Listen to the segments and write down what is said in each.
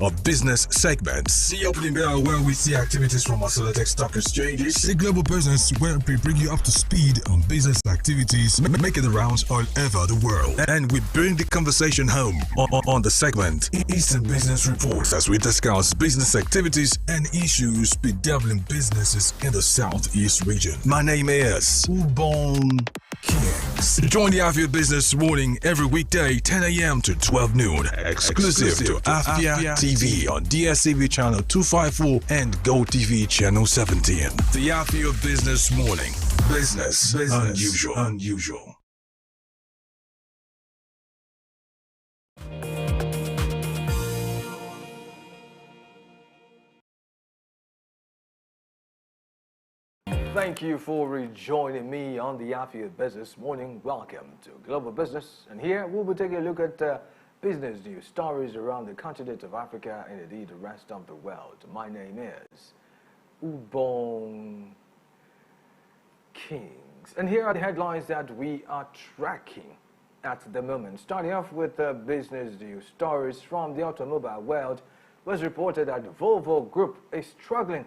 of business segments. The opening bell where we see activities from our select stock exchanges. The global business where we bring you up to speed on business activities making the rounds all over the world. And we bring the conversation home on the segment Eastern Business Reports as we discuss business activities and issues bedeviling businesses in the Southeast region. My name is Ubon Kings. Join the Afia Business Morning every weekday 10 a.m. to 12 noon. Exclusive to Afia TV on DSTV channel 254 and GoTV channel 17. The Afia Business Morning. Business unusual. Thank you for rejoining me on the Afia Business Morning. Welcome to Global Business. And here we'll be taking a look at business news stories around the continent of Africa and indeed the rest of the world. My name is Ubon Kings. And here are the headlines that we are tracking at the moment. Starting off with business news stories from the automobile world, it was reported that the Volvo Group is struggling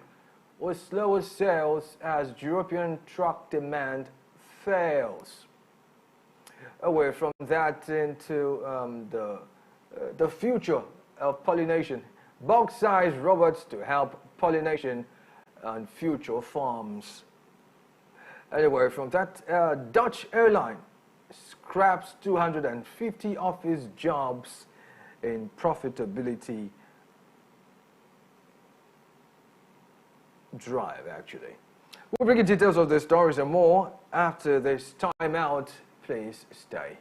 with slower sales as European truck demand fails. Away from that into the future of pollination, bulk-sized robots to help pollination on future farms. Anyway, from that, Dutch airline scraps 250 office jobs in profitability drive, actually. We'll bring you details of the stories and more after this time out. Please stay.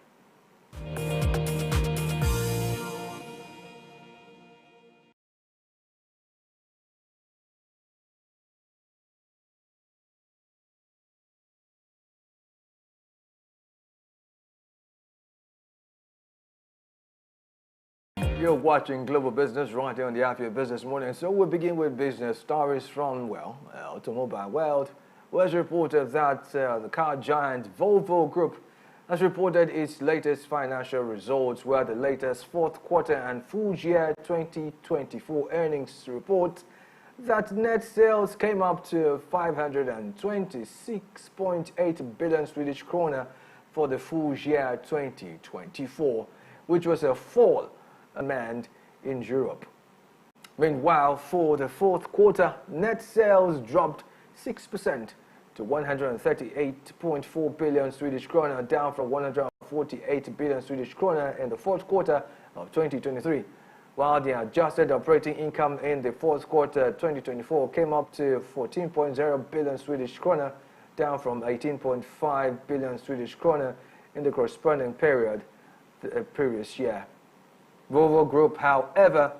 You're watching Global Business right here on the Afia Business Morning. So we'll begin with business stories from, well, automobile world. It was reported that the car giant Volvo Group has reported its latest financial results, where the latest fourth quarter and full year 2024 earnings report that net sales came up to 526.8 billion Swedish krona for the full year 2024, which was a fall demand in Europe. Meanwhile, for the fourth quarter, net sales dropped 6% to 138.4 billion Swedish krona, down from 148 billion Swedish krona in the fourth quarter of 2023, while the adjusted operating income in the fourth quarter 2024 came up to 14.0 billion Swedish krona, down from 18.5 billion Swedish krona in the corresponding period the previous year. Volvo Group, however,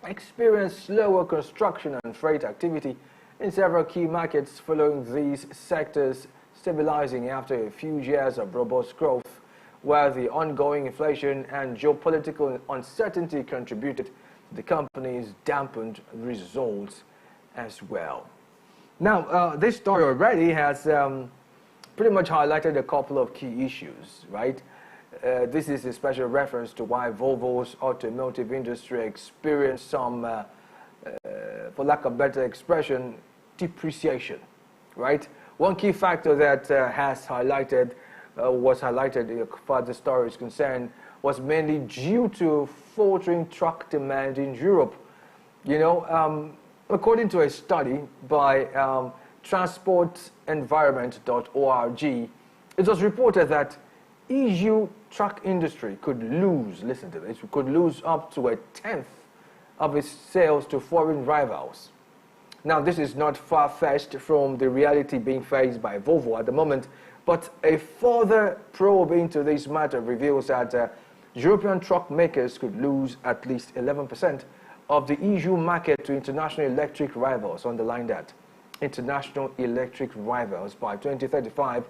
experienced slower construction and freight activity in several key markets, following these sectors stabilizing after a few years of robust growth, where the ongoing inflation and geopolitical uncertainty contributed to the company's dampened results as well. Now, this story already has pretty much highlighted a couple of key issues, right? This is a special reference to why Volvo's automotive industry experienced some, for lack of better expression, depreciation, right? One key factor that was highlighted as far as the story is concerned was mainly due to faltering truck demand in Europe. You know, according to a study by transportenvironment.org, it was reported that EU truck industry could lose, listen to this, could lose up to 1/10 of its sales to foreign rivals. Now, this is not far-fetched from the reality being faced by Volvo at the moment, but a further probe into this matter reveals that European truck makers could lose at least 11% of the EU market to international electric rivals. Underline that. International electric rivals by 2035.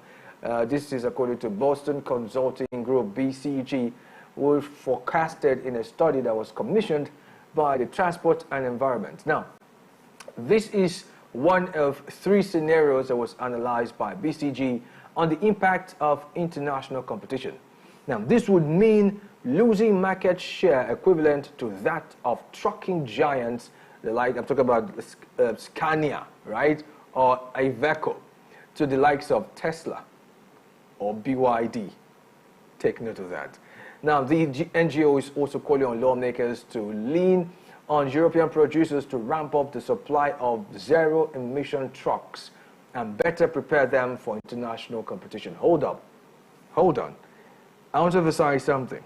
This is according to Boston Consulting Group, BCG, who forecasted in a study that was commissioned by the Transport and Environment. Now, this is one of three scenarios that was analyzed by BCG on the impact of international competition. Now, this would mean losing market share equivalent to that of trucking giants, I'm talking about Scania, right, or Iveco, to the likes of Tesla or BYD. Take note of that. Now, the NGO is also calling on lawmakers to lean on European producers to ramp up the supply of zero-emission trucks and better prepare them for international competition. Hold on. I want to emphasize something.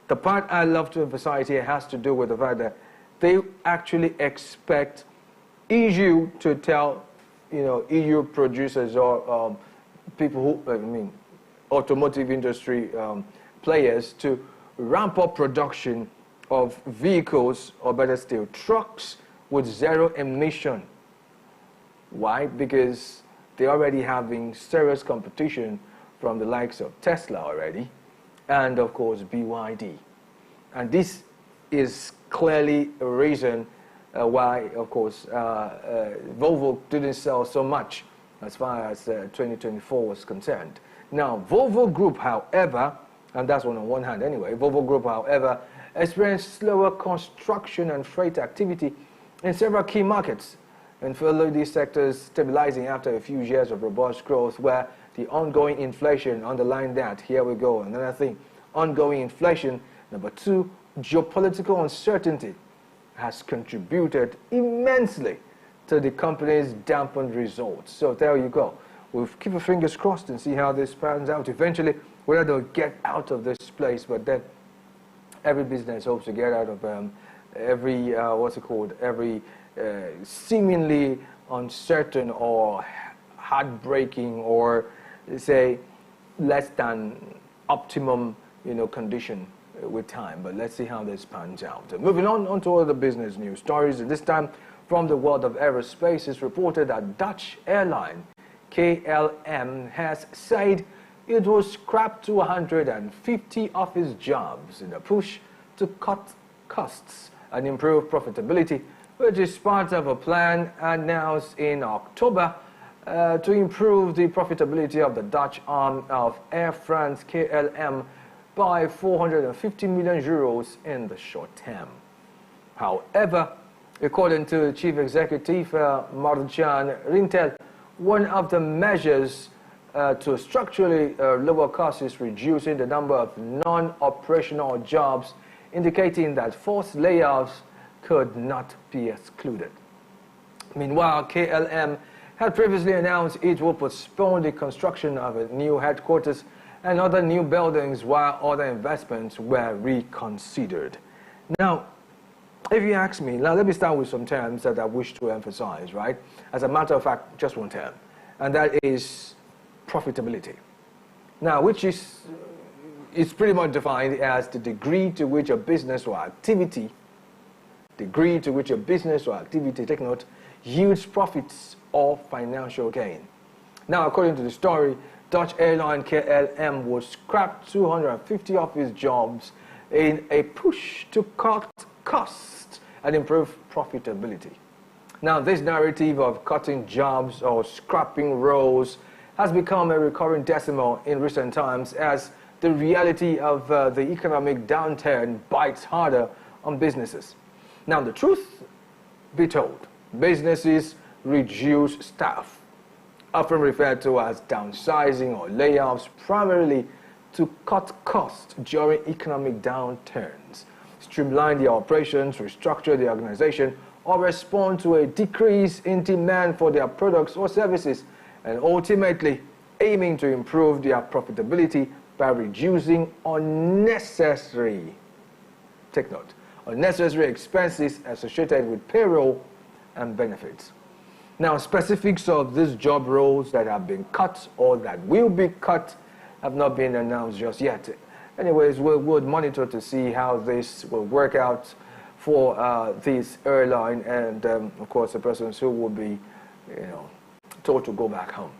The part I love to emphasize here has to do with the fact that they actually expect EU to tell, EU producers or people who, automotive industry players to ramp up production of vehicles, or better still, trucks with zero emission. Why? Because they're already having serious competition from the likes of Tesla already, and of course BYD. And this is clearly a reason why, of course, Volvo didn't sell so much as far as 2024 was concerned. Now, Volvo Group, however, and that's on one hand anyway, Volvo Group, however, experienced slower construction and freight activity in several key markets, and further these sectors stabilizing after a few years of robust growth, where the ongoing inflation underlined that. Here we go, another thing, ongoing inflation. Number two, geopolitical uncertainty has contributed immensely to the company's dampened results. So there you go. We'll keep our fingers crossed and see how this pans out eventually, whether they'll get out of this place. But then every business hopes to get out of every seemingly uncertain or heartbreaking or, say, less than optimum, condition with time. But let's see how this pans out. Moving on to other business news stories, and this time from the world of aerospace. It's reported that Dutch airline KLM has said it will scrap 250 office jobs in a push to cut costs and improve profitability, which is part of a plan announced in October to improve the profitability of the Dutch arm of Air France KLM by 450 million euros in the short term. However, according to the chief executive, Marjan Rintel, one of the measures to structurally lower costs is reducing the number of non-operational jobs, indicating that forced layoffs could not be excluded. Meanwhile, KLM had previously announced it will postpone the construction of a new headquarters and other new buildings while other investments were reconsidered. Now, if you ask me, now let me start with some terms that I wish to emphasize, right? As a matter of fact, just one term, and that is profitability. Now, which is pretty much defined as the degree to which a business or activity, take note, yields profits or financial gain. Now, according to the story, Dutch airline KLM will scrap 250 office jobs in a push to cut costs and improve profitability. Now, this narrative of cutting jobs or scrapping roles has become a recurring decimal in recent times as the reality of the economic downturn bites harder on businesses. Now, the truth be told, businesses reduce staff, often referred to as downsizing or layoffs, primarily to cut costs during economic downturns, streamline their operations, restructure the organization, or respond to a decrease in demand for their products or services, and ultimately aiming to improve their profitability by reducing unnecessary, take note, unnecessary expenses associated with payroll and benefits. Now, specifics of these job roles that have been cut or that will be cut have not been announced just yet. Anyways, we'll monitor to see how this will work out for this airline and, of course, the persons who will be, told to go back home.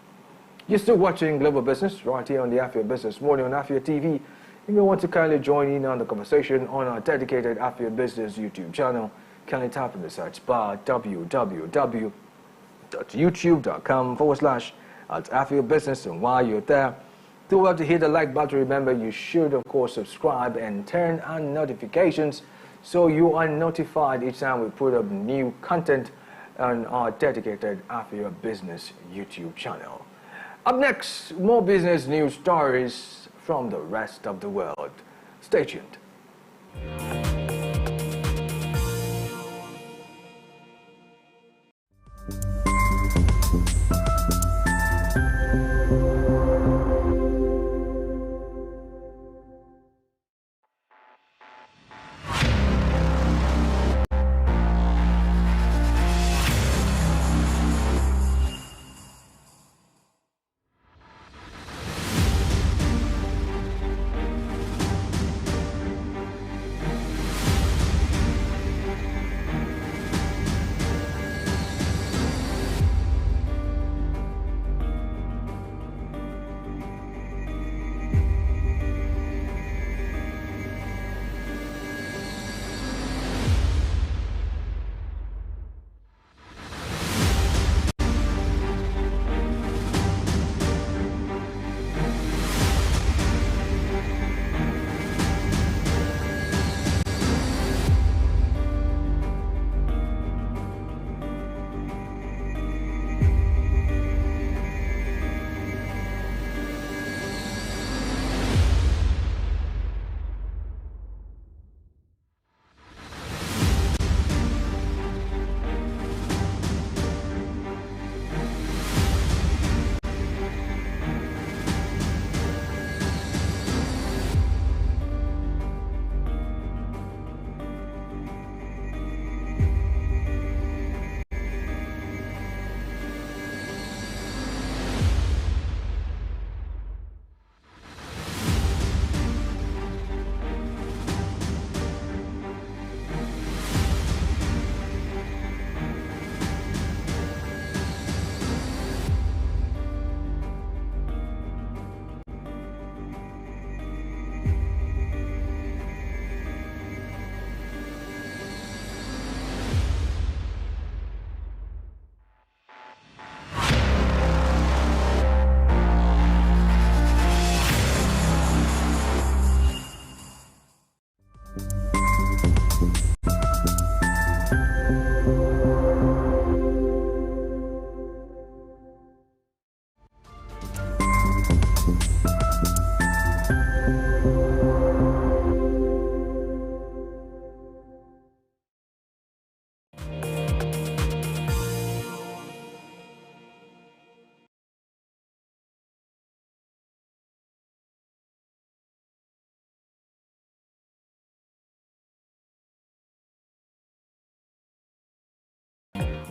You're still watching Global Business right here on the Afia Business Morning on Afia TV. If you want to kindly join in on the conversation on our dedicated Afia Business YouTube channel, kindly type in the search bar www.youtube.com/@Afia Business, and while you're there, Do have to hit the like button. Remember, you should, of course, subscribe and turn on notifications so you are notified each time we put up new content on our dedicated Afia Business YouTube channel. Up next, more business news stories from the rest of the world. Stay tuned.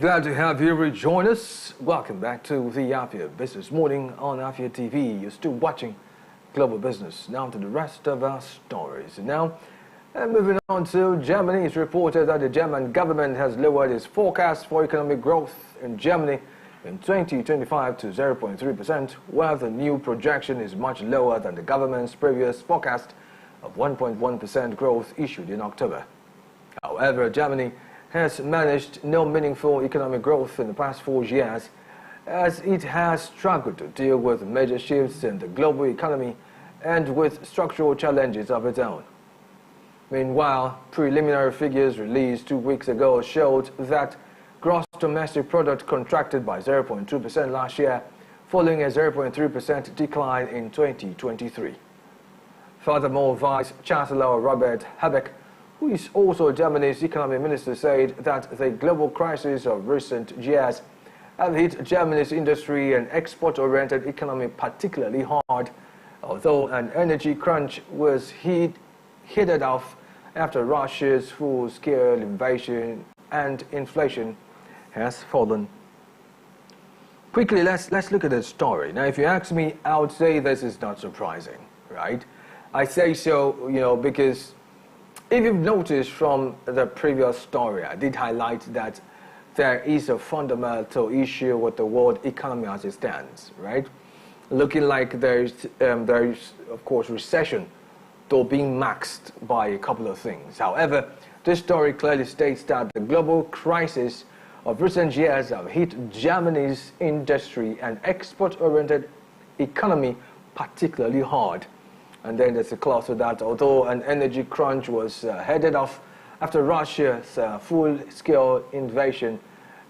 Glad to have you rejoin us. Welcome back to the Afia Business Morning on Afia TV. You're still watching Global Business. Now to the rest of our stories. Now, moving on to Germany, it's reported that the German government has lowered its forecast for economic growth in Germany in 2025 to 0.3%, while the new projection is much lower than the government's previous forecast of 1.1% growth issued in October. However, Germany has managed no meaningful economic growth in the past 4 years, as it has struggled to deal with major shifts in the global economy and with structural challenges of its own. Meanwhile, preliminary figures released 2 weeks ago showed that gross domestic product contracted by 0.2% last year, following a 0.3% decline in 2023. Furthermore, Vice Chancellor Robert Habeck, who is also Germany's economy minister, said that the global crisis of recent years have hit Germany's industry and export-oriented economy particularly hard, although an energy crunch was headed off after Russia's full-scale invasion and inflation has fallen. Quickly, let's look at the story. Now, if you ask me, I would say this is not surprising, right? I say so, because if you've noticed from the previous story, I did highlight that there is a fundamental issue with the world economy as it stands, right? Looking like there is, of course, recession, though being masked by a couple of things. However, this story clearly states that the global crisis of recent years have hit Germany's industry and export-oriented economy particularly hard. And then there's a clause to that, although an energy crunch was headed off after Russia's full-scale invasion,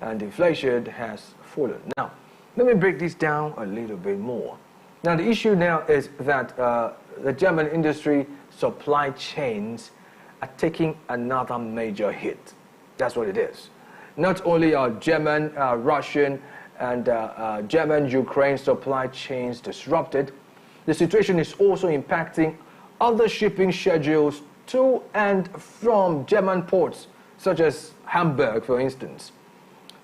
and inflation has fallen. Now, let me break this down a little bit more. Now, the issue now is that the German industry supply chains are taking another major hit. That's what it is. Not only are German, Russian, and German-Ukraine supply chains disrupted, the situation is also impacting other shipping schedules to and from German ports, such as Hamburg, for instance.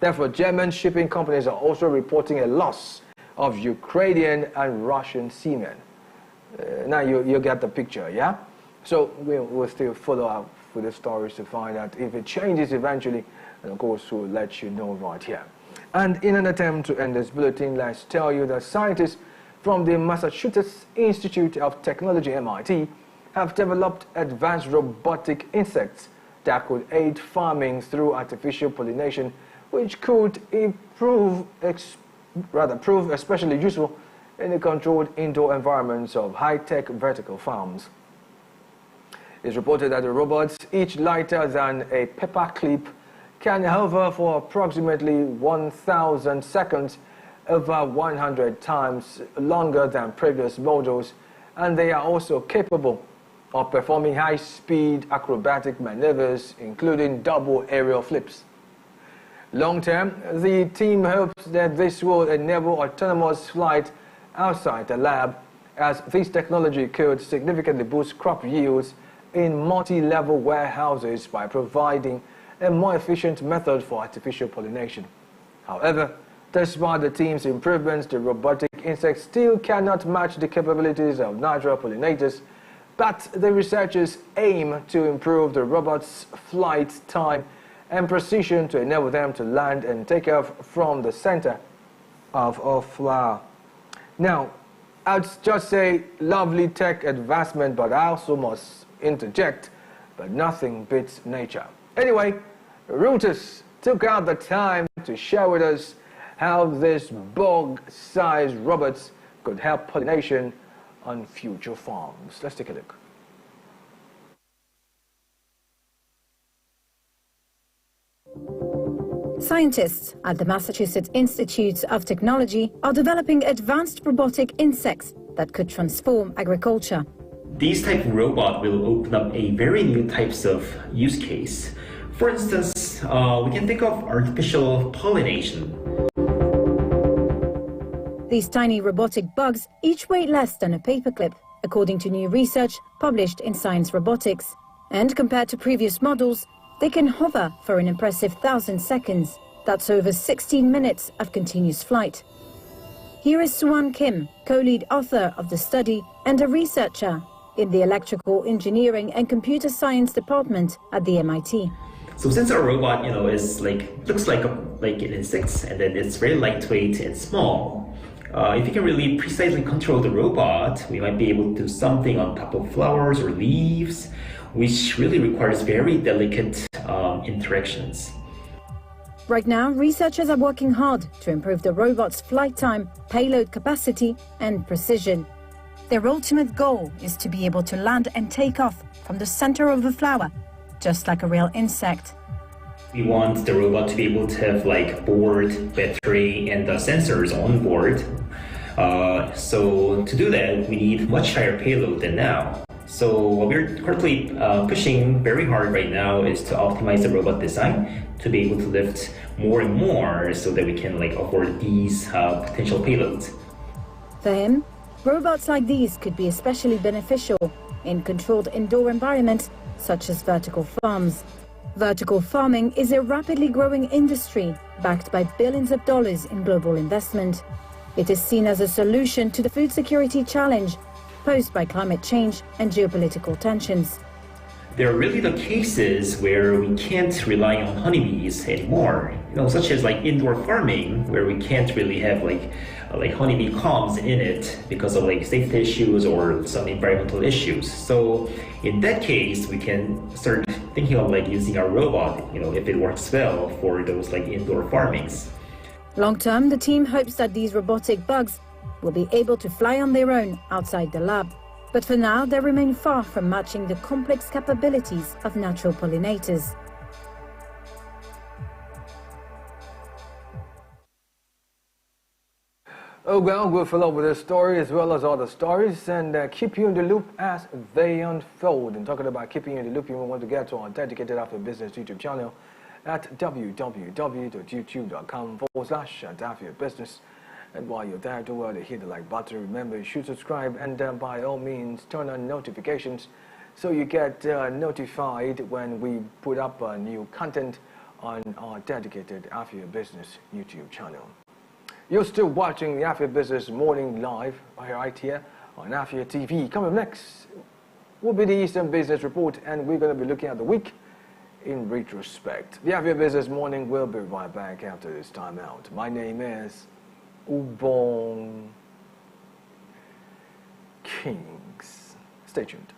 Therefore, German shipping companies are also reporting a loss of Ukrainian and Russian seamen. Now you get the picture, yeah? So we'll still follow up with the stories to find out if it changes eventually, and of course we'll let you know right here. And in an attempt to end this bulletin, let's tell you that scientists from the Massachusetts Institute of Technology, MIT, have developed advanced robotic insects that could aid farming through artificial pollination, which could prove especially useful in the controlled indoor environments of high-tech vertical farms. It's reported that the robots, each lighter than a paperclip, can hover for approximately 1,000 seconds, over 100 times longer than previous models, and they are also capable of performing high-speed acrobatic maneuvers, including double aerial flips. Long-term, the team hopes that this will enable autonomous flight outside the lab, as this technology could significantly boost crop yields in multi-level warehouses by providing a more efficient method for artificial pollination. However, despite the team's improvements, the robotic insects still cannot match the capabilities of natural pollinators, but the researchers aim to improve the robots' flight time and precision to enable them to land and take off from the center of a flower. Now, I'd just say lovely tech advancement, but I also must interject, but nothing beats nature. Anyway, Reuters took out the time to share with us how these bug-sized robots could help pollination on future farms. Let's take a look. Scientists at the Massachusetts Institute of Technology are developing advanced robotic insects that could transform agriculture. These type of robot will open up a very new types of use case. For instance, we can think of artificial pollination. These tiny robotic bugs each weigh less than a paperclip, according to new research published in Science Robotics. And compared to previous models, they can hover for an impressive 1,000 seconds. That's over 16 minutes of continuous flight. Here is Suan Kim, co-lead author of the study and a researcher in the Electrical Engineering and Computer Science Department at the MIT. So since our robot, is looks like an insect, and then it's very lightweight and small, if you can really precisely control the robot, we might be able to do something on top of flowers or leaves, which really requires very delicate interactions. Right now, researchers are working hard to improve the robot's flight time, payload capacity, and precision. Their ultimate goal is to be able to land and take off from the center of a flower, just like a real insect. We want the robot to be able to have board, battery, and sensors on board. So to do that, we need much higher payload than now. So what we're currently pushing very hard right now is to optimize the robot design to be able to lift more and more so that we can afford these potential payloads. For him, robots like these could be especially beneficial in controlled indoor environments such as vertical farms. Vertical farming is a rapidly growing industry backed by billions of dollars in global investment. It is seen as a solution to the food security challenge posed by climate change and geopolitical tensions. There are really the cases where we can't rely on honeybees anymore, such as indoor farming, where we can't really have honeybee columns in it because of safety issues or some environmental issues. So in that case, we can start thinking of using our robot, if it works well for those indoor farmings. Long term, the team hopes that these robotic bugs will be able to fly on their own outside the lab. But for now, they remain far from matching the complex capabilities of natural pollinators. Oh well, we'll follow up with this story as well as other stories and keep you in the loop as they unfold. And talking about keeping you in the loop, you will want to get to our dedicated Afia Business YouTube channel at www.youtube.com/Afia Business. And while you're there, do well to hit the like button. Remember, you should subscribe and by all means turn on notifications so you get notified when we put up new content on our dedicated Afia Business YouTube channel. You're still watching the Afia Business Morning Live right here on Afia TV. Coming up next will be the Eastern Business Report, and we're going to be looking at the week in retrospect. The Afia Business Morning will be right back after this time out. My name is Ubong Kings. Stay tuned.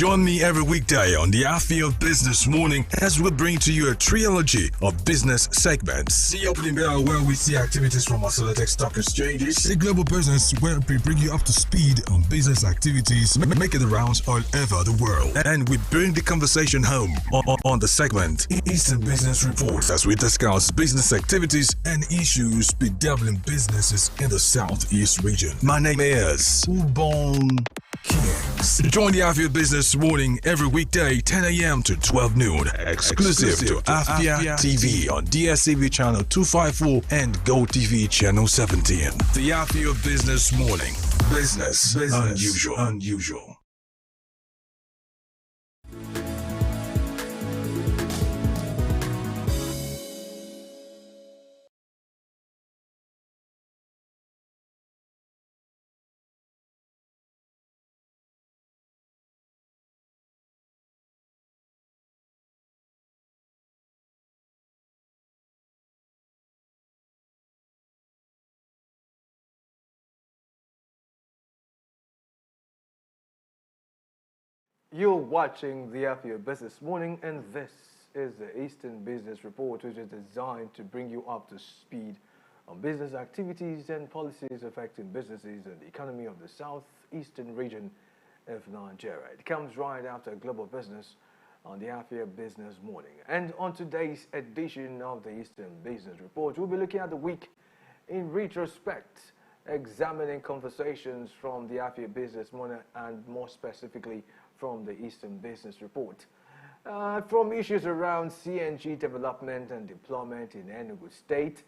Join me every weekday on the Afia Business Morning as we bring to you a trilogy of business segments. See opening bell where we see activities from our Selected Stock Exchanges. A global business where we bring you up to speed on business activities, making the rounds all over the world. And we bring the conversation home on the segment Eastern Business Reports as we discuss business activities and issues bedeviling businesses in the Southeast region. My name is Ubon Kings. Join the Afia Business Morning every weekday 10 a.m. to 12 noon. Exclusive to Afia TV on DSTV channel 254 and GoTV channel 17. The Afia Business Morning. Business unusual. You're watching the Afia Business Morning, and this is the Eastern Business Report, which is designed to bring you up to speed on business activities and policies affecting businesses and the economy of the Southeastern region of Nigeria. It comes right after Global Business on the Afia Business Morning. And on today's edition of the Eastern Business Report, we'll be looking at the week in retrospect, examining conversations from the Afia Business Morning and more specifically from the Eastern Business Report. From issues around CNG development and deployment in Enugu State,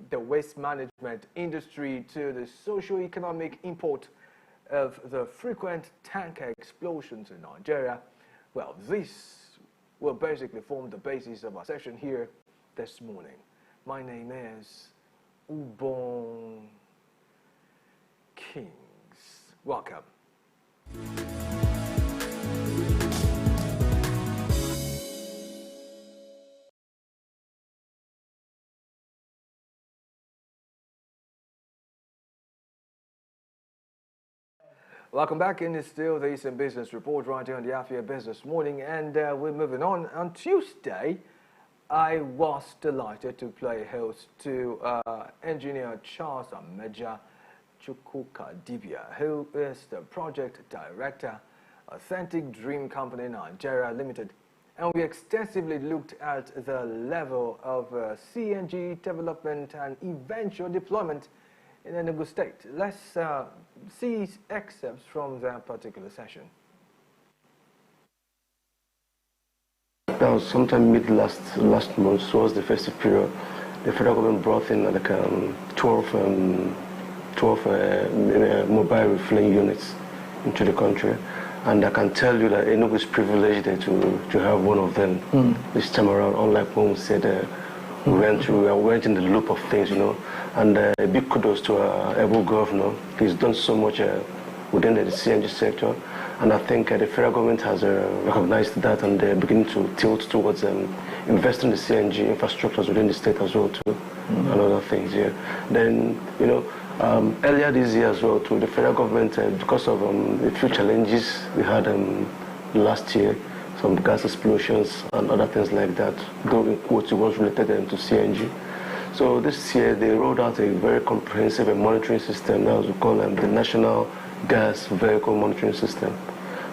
the waste management industry, to the socio-economic import of the frequent tanker explosions in Nigeria. Well, this will basically form the basis of our session here this morning. My name is Ubon Kings. Welcome. Welcome back, and it's still the Eastern Business Report right here on the Afia Business Morning, and we're moving on. On Tuesday, I was delighted to play host to engineer Charles Ameja Chukwukadibia, who is the project director, Authentic Dream Company Nigeria Limited, and we extensively looked at the level of CNG development and eventual deployment in Enugu State. Let's see excerpts from that particular session. That was sometime mid last month, towards the festive period. The federal government brought in like 12 mobile refueling units into the country, and I can tell you that Enugu is privileged to have one of them this time around. Unlike when we said we went in the loop of things, you know. And a big kudos to our able governor. He's done so much within the CNG sector, and I think the federal government has recognized that, and they're beginning to tilt towards investing in the CNG infrastructures within the state as well too, and other things. Yeah. Then earlier this year as well too, the federal government, because of a few challenges we had last year, some gas explosions and other things like that, which was related to CNG. So this year they rolled out a very comprehensive monitoring system, that we call the National Gas Vehicle Monitoring System,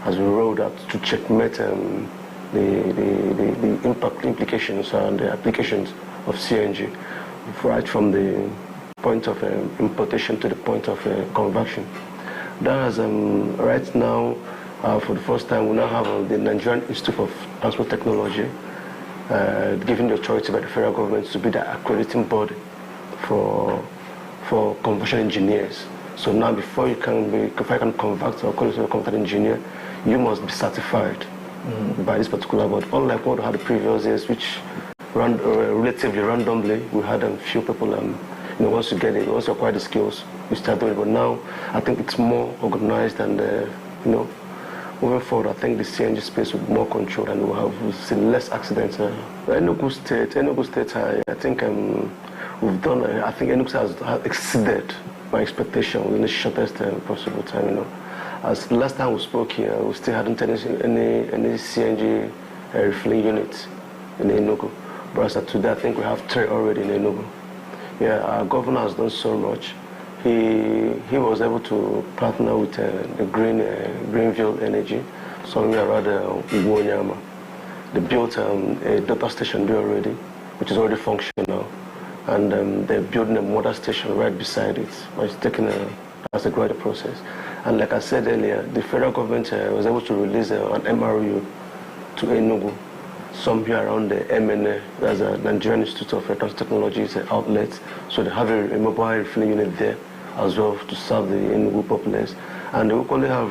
as we rolled out to checkmate the implications and the applications of CNG, right from the point of importation to the point of conversion. That has right now, for the first time, we now have the Nigerian Institute of Transport Technology given the authority by the federal government to be the accrediting body for conversion engineers. So now, before you can convert or call yourself a converted engineer, you must be certified by this particular board. Unlike what we had the previous years, which relatively randomly, we had a few people. Once you get it, once you acquire the skills, you start doing it. But now, I think it's more organized, and moving forward, I think the CNG space will be more controlled, and we'll see less accidents. Enugu State, I think we've done. I think Enugu has exceeded my expectation within the shortest possible time. As the last time we spoke here, we still hadn't any CNG refilling units in Enugu. But as of today, I think we have 3 already in Enugu. Yeah, our governor has done so much. He was able to partner with the Greenville Energy, somewhere around Ugwonyama. They built a data station there already, which is already functional. And they're building a water station right beside it. It's taking that's a great process. And like I said earlier, the federal government was able to release an MRU to Enugu, somewhere around the MNA, that's a Nigerian Institute of Advanced Technologies outlet. So they have a mobile refilling unit there as well to serve the Enugu populace. And they will only have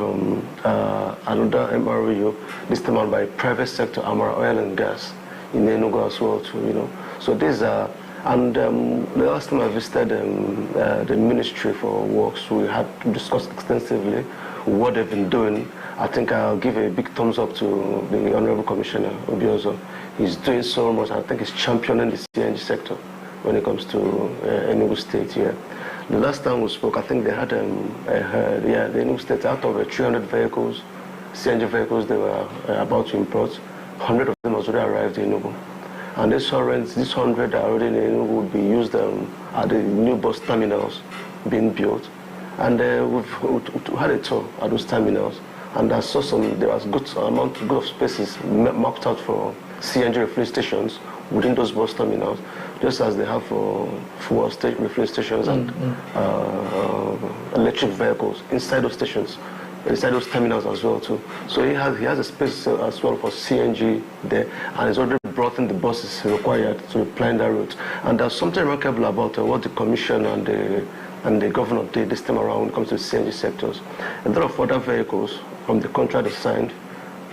another MRU, this time out by private sector, Amara Oil and Gas, in Enugu as well too, So these are, and the last time I visited the Ministry for Works, we had discussed extensively what they've been doing. I think I'll give a big thumbs up to the Honorable Commissioner, Obiozo. He's doing so much. I think he's championing the CNG sector when it comes to Enugu State here. The last time we spoke, I think they had, the Enugu State, out of 300 vehicles, CNG vehicles they were about to import, 100 of them has already arrived in Enugu. And these 100 that are already in Enugu would be used at the new bus terminals being built. And we've had a tour at those terminals. And I saw there was good of spaces marked out for CNG refueling stations within those bus terminals, just as they have for fuel refueling stations and electric vehicles inside those stations, inside those terminals as well too. So he has a space as well for CNG there, and he's already brought in the buses required to plan that route. And there's something remarkable about what the Commission and the governor did this time around when it comes to the CNG sectors. A lot of other vehicles from the contract they signed,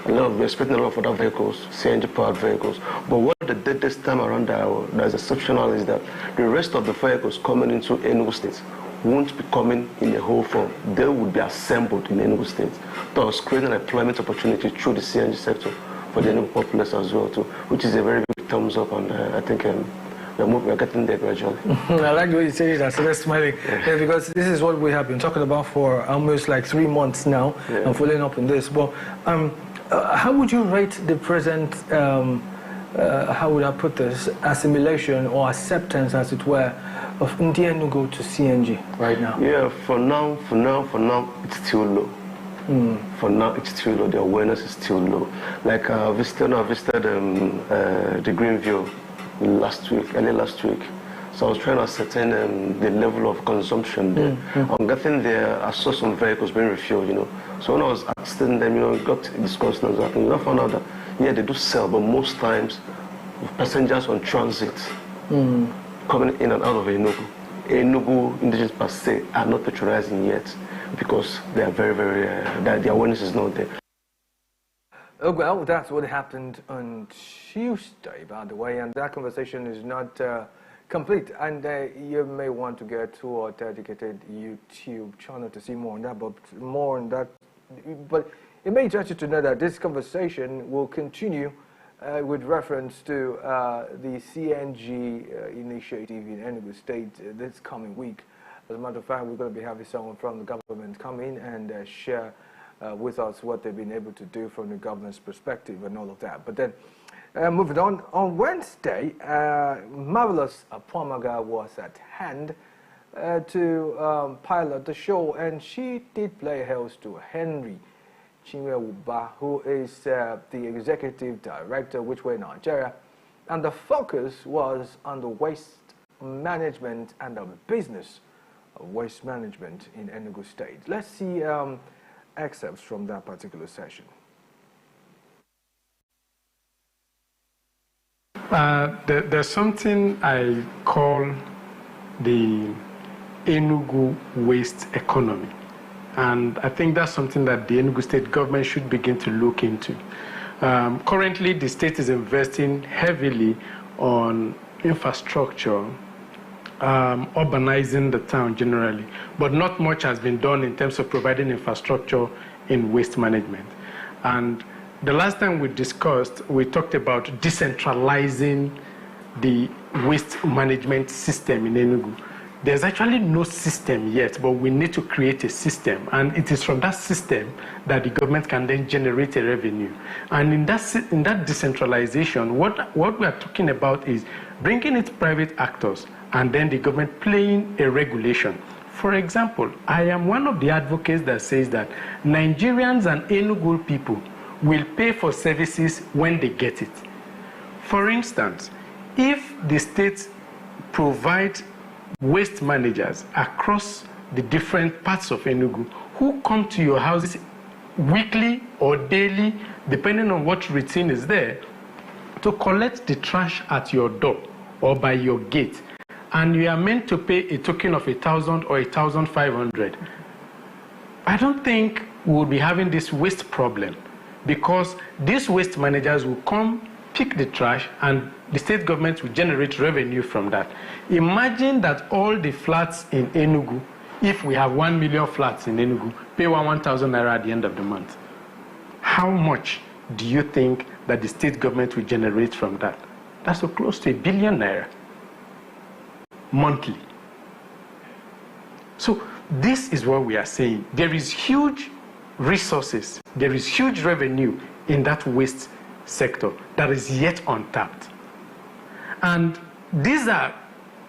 we're expecting a lot of other vehicles, CNG-powered vehicles. But what they did this time around that is exceptional is that the rest of the vehicles coming into Enugu State won't be coming in a whole form. They would be assembled in Enugu State, thus creating an employment opportunity through the CNG sector for the Enugu populace as well too, which is a very big thumbs up, and I think we're getting there gradually. I like the way you say it. I started smiling because this is what we have been talking about for almost like 3 months now, and following up on this. But how would you rate the present, how would I put this, assimilation or acceptance, as it were, of India Enugu to CNG right now? Yeah, for now, it's still low. For now, it's still low. The awareness is still low. Like I visited the Greenville early last week. So I was trying to ascertain the level of consumption there. On getting there, I saw some vehicles being refueled, So when I was asking them, got discussing and I found out that, they do sell, but most times, passengers on transit coming in and out of Enugu indigenous per se are not patronizing yet because they are very, very, the awareness is not there. Oh, well, that's what happened on Tuesday, by the way, and that conversation is not complete. And you may want to get to a dedicated YouTube channel to see more on that, but it may interest you to know that this conversation will continue with reference to the CNG initiative in Enugu State this coming week. As a matter of fact, we're going to be having someone from the government come in and share with us what they've been able to do from the government's perspective and all of that. But then, moving on Wednesday, Marvelous Apomaga was at hand to pilot the show, and she did play host to Henry Chinwe-Uba, who is the executive director, Which Way Nigeria, and the focus was on the waste management and the business of waste management in Enugu State. Let's see excerpts from that particular session. There's something I call the Enugu waste economy, and I think that's something that the Enugu State government should begin to look into. Currently, the state is investing heavily on infrastructure, urbanizing the town generally, but not much has been done in terms of providing infrastructure in waste management. And the last time we discussed, we talked about decentralizing the waste management system in Enugu. there's actually no system yet, but we need to create a system. And it is from that system that the government can then generate a revenue. And in that decentralization, what we are talking about is bringing in private actors and then the government playing a regulation. For example, I am one of the advocates that says that Nigerians and Enugu people will pay for services when they get it. For instance, if the state provides waste managers across the different parts of Enugu who come to your houses weekly or daily, depending on what routine is there, to collect the trash at your door or by your gate, and you are meant to pay a token of 1,000 or 1,500, I don't think we will be having this waste problem, because these waste managers will come, pick the trash, and the state government will generate revenue from that. Imagine that all the flats in Enugu, if we have 1 million flats in Enugu, pay 1,000 naira at the end of the month. How much do you think that the state government will generate from that? That's so close to 1 billion naira monthly. So this is what we are saying. There is huge resources, there is huge revenue in that waste sector that is yet untapped. And these are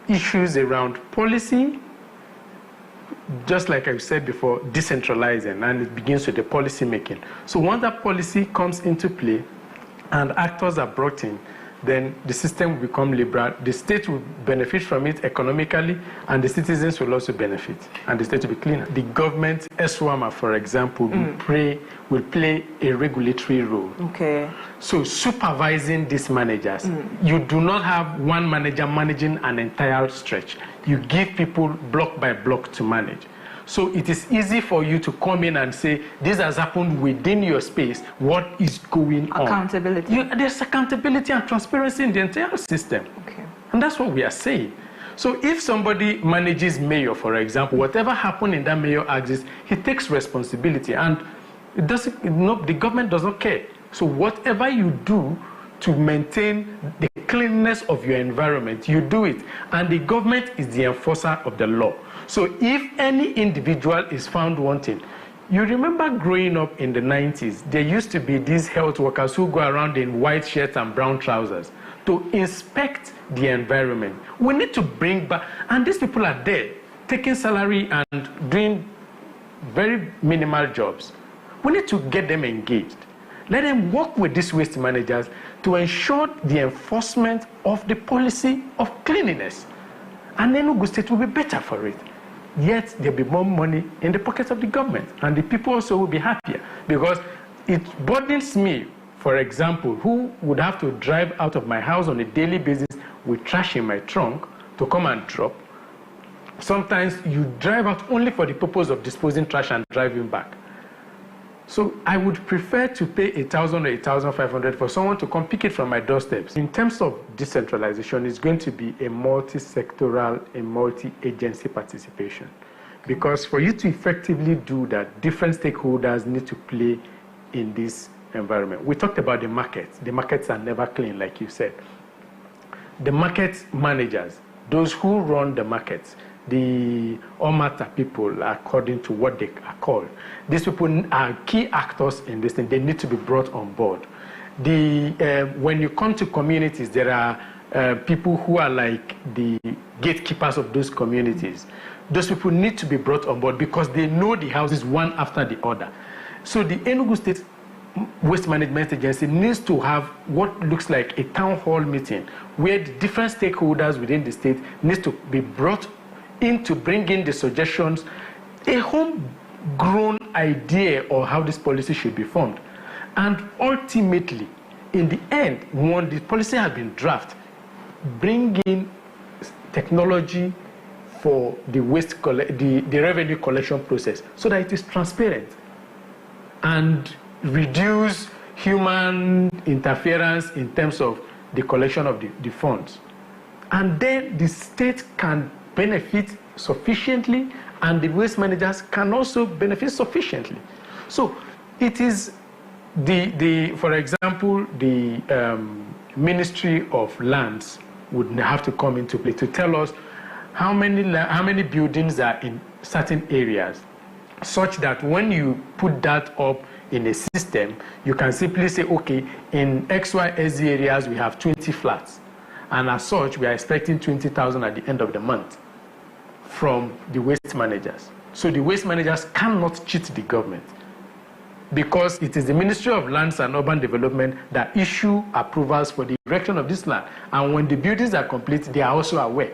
issues around policy, just like I said before, decentralizing, and it begins with the policy making. So once that policy comes into play and actors are brought in, then the system will become liberal. The state will benefit from it economically, and the citizens will also benefit, and the state will be cleaner. The government, SWAMA, for example, will play a regulatory role. Okay. So supervising these managers, you do not have one manager managing an entire stretch. You give people block by block to manage. So it is easy for you to come in and say, this has happened within your space, what is going on? Accountability. There's accountability and transparency in the entire system. Okay. And that's what we are saying. So if somebody manages mayor, for example, whatever happened in that mayor axis, he takes responsibility, and the government does not care. So whatever you do to maintain the cleanliness of your environment, you do it. And the government is the enforcer of the law. So if any individual is found wanting, you remember growing up in the 90s, there used to be these health workers who go around in white shirts and brown trousers to inspect the environment. We need to bring back, and these people are there, taking salary and doing very minimal jobs. We need to get them engaged. Let them work with these waste managers to ensure the enforcement of the policy of cleanliness. And then Enugu State will be better for it. Yet there will be more money in the pockets of the government, and the people also will be happier, because it burdens me, for example, who would have to drive out of my house on a daily basis with trash in my trunk to come and drop. Sometimes you drive out only for the purpose of disposing trash and driving back. So I would prefer to pay 1,000 or 1,500 for someone to come pick it from my doorsteps. In terms of decentralization, it's going to be a multi-sectoral, a multi-agency participation. Because for you to effectively do that, different stakeholders need to play in this environment. We talked about the markets. The markets are never clean, like you said. The market managers, those who run the markets, the Omata people, according to what they are called, these people are key actors in this thing. They need to be brought on board. When you come to communities, there are people who are like the gatekeepers of those communities. Those people need to be brought on board because they know the houses one after the other. So the Enugu State Waste Management Agency needs to have what looks like a town hall meeting where the different stakeholders within the state needs to be brought in to bring in the suggestions, a homegrown idea of how this policy should be formed. And ultimately, in the end, when the policy has been drafted, bring in technology for the the revenue collection process so that it is transparent and reduce human interference in terms of the collection of the funds. And then the state can benefit sufficiently, and the waste managers can also benefit sufficiently. So it is for example, the Ministry of Lands would have to come into play to tell us how many buildings are in certain areas, such that when you put that up in a system, you can simply say, okay, in XYZ areas we have 20 flats, and as such we are expecting 20,000 at the end of the month from the waste managers. So the waste managers cannot cheat the government, because it is the Ministry of Lands and Urban Development that issue approvals for the erection of this land. And when the buildings are complete, they are also aware.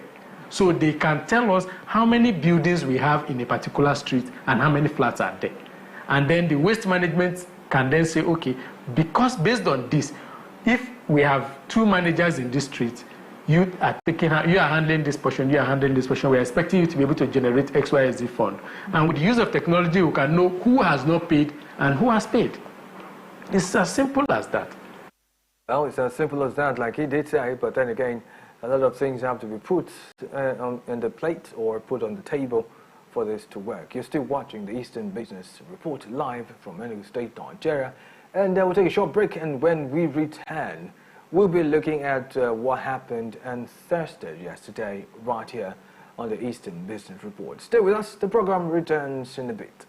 So they can tell us how many buildings we have in a particular street and how many flats are there. And then the waste management can then say, okay, because based on this, if we have 2 managers in this street, you are handling this portion, you are handling this portion, we are expecting you to be able to generate XYZ fund. And with the use of technology, we can know who has not paid and who has paid. It's as simple as that. Well, it's as simple as that, like he did say, but then again, a lot of things have to be put on the plate or put on the table for this to work. You're still watching the Eastern Business Report live from Enugu State, Nigeria. And we'll take a short break, and when we return, we'll be looking at what happened on Thursday yesterday right here on the Eastern Business Report. Stay with us. The program returns in a bit.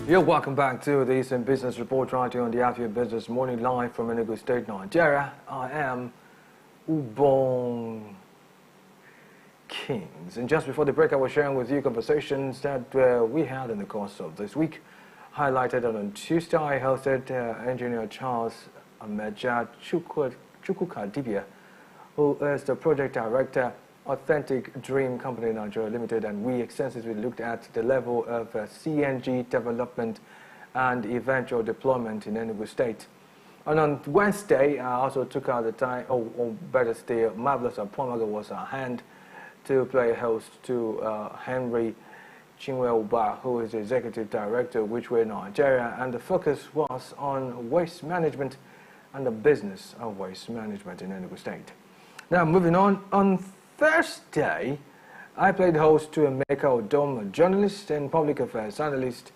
You're welcome back to the Eastern Business Report right here on the Afia Business Morning live from Enugu State, Nigeria. I am Ubong Kings. And just before the break, I was sharing with you conversations that we had in the course of this week. Highlighted on Tuesday, I hosted engineer Charles Ameja Chukwukadibia, who is the project director, Authentic Dream Company Nigeria Limited, and we extensively looked at the level of CNG development and eventual deployment in Enugu State. And on Wednesday, I also took out the time, or better still, Marvelous Apomaga was our hand to play host to Henry Chinwe-Uba, who is the Executive Director of Whichway Nigeria, and the focus was on waste management and the business of waste management in Enugu State. Now, moving on Thursday, I played host to Emeka Odom, a journalist and public affairs analyst,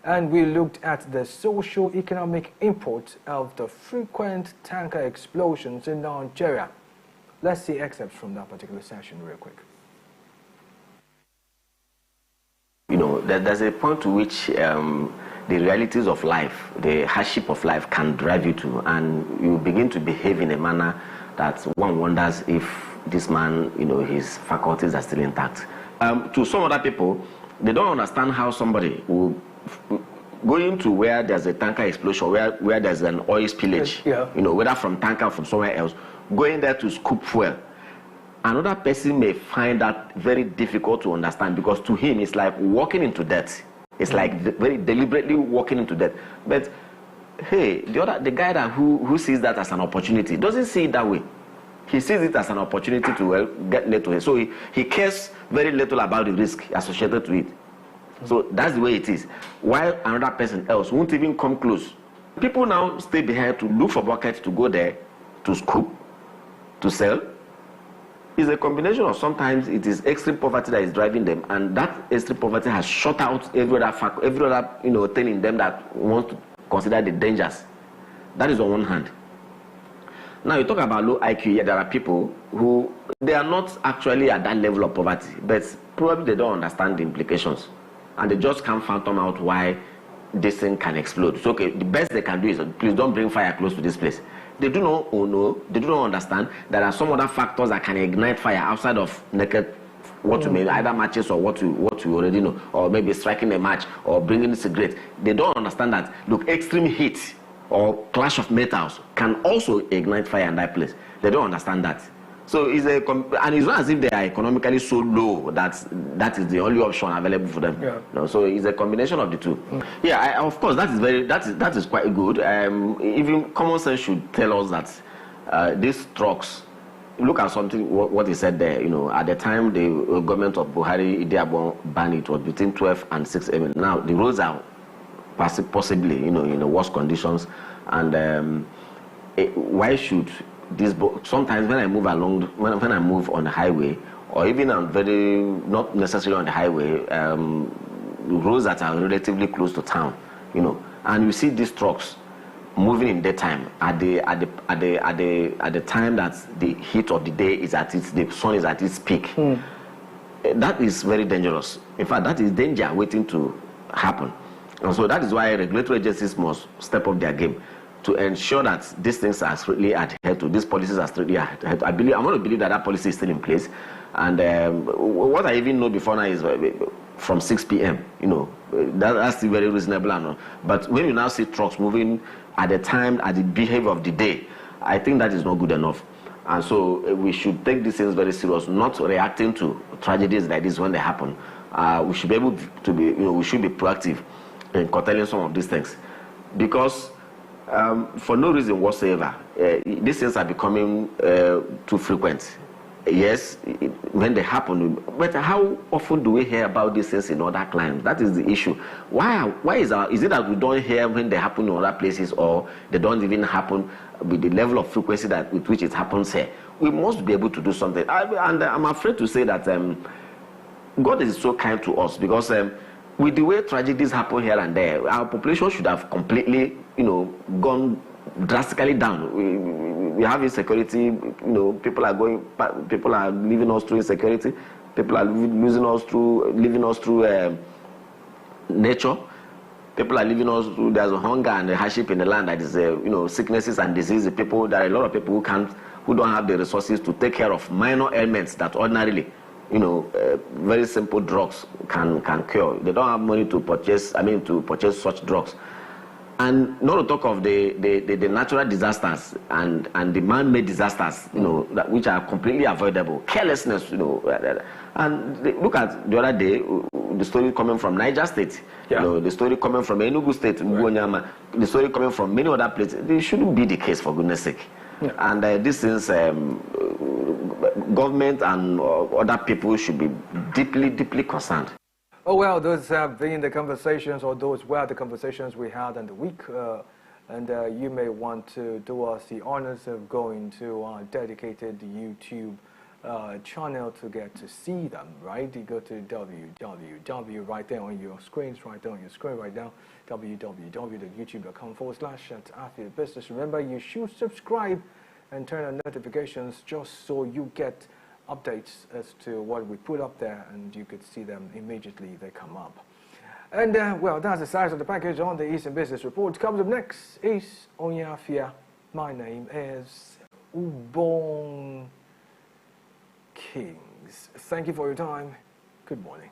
And we looked at the socio-economic import of the frequent tanker explosions in Nigeria. Let's see excerpts from that particular session real quick. You know, there's a point to which the realities of life, the hardship of life can drive you to, and you begin to behave in a manner that one wonders if this man, you know, his faculties are still intact. To some other people, they don't understand how somebody will going to where there's a tanker explosion, where there's an oil spillage, you know, whether from tanker or from somewhere else, going there to scoop fuel. Another person may find that very difficult to understand, because to him it's like walking into death. It's like very deliberately walking into death. But hey, the guy that who sees that as an opportunity doesn't see it that way. He sees it as an opportunity to get laid to it. So he cares very little about the risk associated to it. So that's the way it is. While another person else won't even come close. People now stay behind to look for buckets, to go there, to scoop, to sell. It's a combination of, sometimes it is extreme poverty that is driving them, and that extreme poverty has shut out every other you know, thing in them that wants to consider the dangers. That is on one hand. Now you talk about low IQ. Yeah, there are people who, they are not actually at that level of poverty, but probably they don't understand the implications, and they just can't fathom out why this thing can explode. So okay, the best they can do is, please don't bring fire close to this place. They do not know, they do not understand there are some other factors that can ignite fire outside of naked, what you may, either matches or what you already know, or maybe striking a match or bringing a cigarette. They don't understand that, look, extreme heat or clash of metals can also ignite fire in that place. They don't understand that. So and it's not as if they are economically so low that that is the only option available for them. Yeah. No, so it's a combination of the two. Yeah, of course, that is quite good. Even common sense should tell us that these trucks. Look at something what he said there. You know, at the time the government of Buhari Idiabo banned it was between 12 and 6 a.m. Now the roads are possibly, you know, in the worst conditions, and why should this? Sometimes when I move along, when I move on the highway, or even on not necessarily on the highway, roads that are relatively close to town, you know, and you see these trucks moving in daytime at the time that the heat of the day is the sun is at its peak. That is very dangerous. In fact, that is danger waiting to happen. And so that is why regulatory agencies must step up their game to ensure that these things are strictly adhered to, these policies are strictly adhered to. I want to believe that policy is still in place. And what I even know before now is from 6 p.m., you know, that's still very reasonable. But when you now see trucks moving at the time, at the behavior of the day, I think that is not good enough. And so we should take these things very serious, not reacting to tragedies like this when they happen. We should be able to be, you know, we should be proactive in curtailing some of these things, because for no reason whatsoever, these things are becoming too frequent. Yes, when they happen, but how often do we hear about these things in other climes? That is the issue. Why is it that we don't hear when they happen in other places, or they don't even happen with the level of frequency with which it happens here? We must be able to do something. And I'm afraid to say that God is so kind to us, because with the way tragedies happen here and there, our population should have completely, you know, gone drastically down. We have insecurity, you know, people are leaving us through insecurity, people are leaving us through nature, people are leaving us through, there's a hunger and a hardship in the land that is, you know, sicknesses and diseases. There are a lot of people who don't have the resources to take care of minor ailments that ordinarily, you know, very simple drugs can cure. They don't have money to purchase such drugs. And not to talk of the natural disasters and the man-made disasters, you know, which are completely avoidable. Carelessness, you know. And look at the other day, the story coming from Niger State, you know, the story coming from Enugu State, the story coming from many other places. It shouldn't be the case, for goodness sake. Yeah. And this is government and other people should be deeply, deeply concerned. Oh, well, those have been the conversations, or those were the conversations we had in the week. And you may want to do us the honors of going to our dedicated YouTube channel to get to see them, right? You go to www right there on your screens, right there on your screen right now, www.youtube.com/Afia Business. Remember, you should subscribe and turn on notifications just so you get updates as to what we put up there, and you could see them immediately they come up. And well, that's the size of the package on the Eastern Business Report. Comes up next is Afia. My name is Ubong Kings. Thank you for your time. Good morning.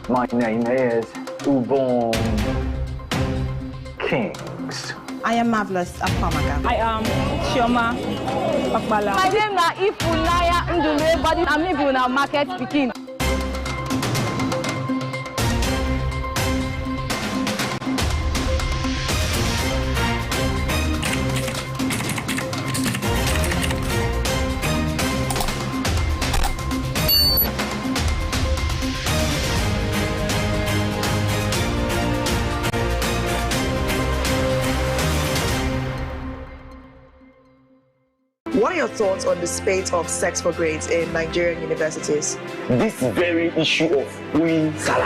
My name is Ubong Kings. I am Marvelous Apamaga. I am Chioma Akbala. My name is Ifunaya Ndule, but I'm living in our market speaking. What are your thoughts on the spate of sex for grades in Nigerian universities? This very issue of doing salary